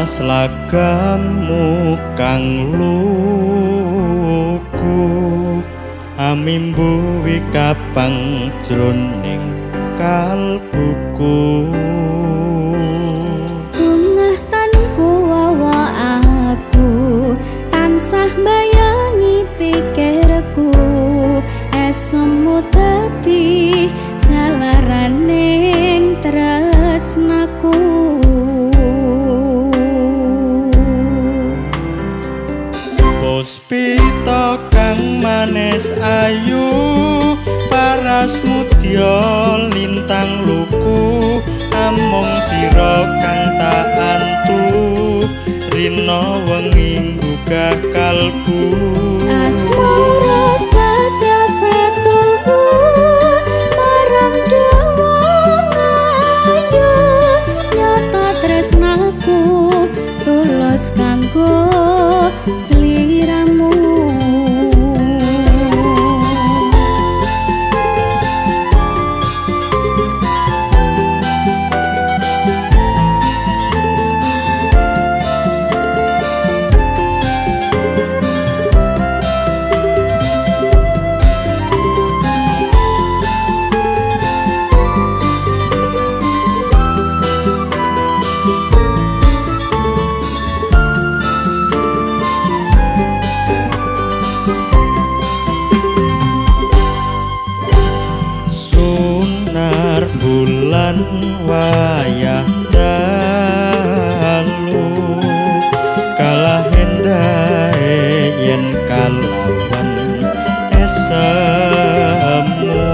slagamu kang luku amimbuwi kapang jroning kalbuku bungah tanku wawa aku tansah bayangi pikirku esemu dadi jalaraning tresnaku Puspita kang manis ayu paras mudya lintang luku amung sira kang tak antu rina wengi gugah kalbu asmara setya setuhu marang dewa ngayu nyata tresnaku tulus kanggo sliramu bulan wayah dalu kalah endahe yen kalawan esemu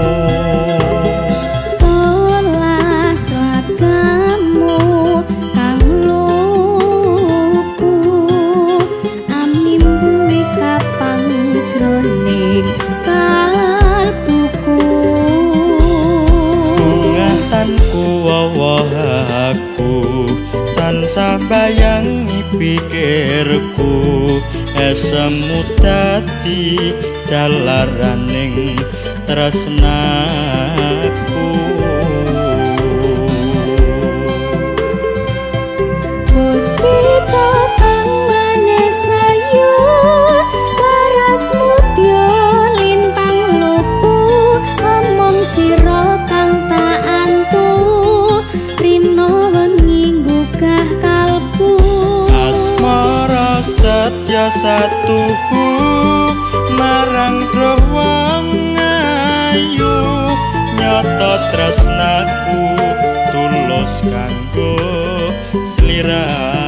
solas lagamu kang luku amimbuwi kapang jroning kalbuku tanku wawahaku tansah bayangi pikirku esemu dadi jalaraning tresnaku puspita kang manis ayu paras mudya lintang luku omong sira kang tak antu rina wengi gugah kalbu asmara setya satuhu marang dewa ngayu nyata tresnaku tulus kanggo sliramu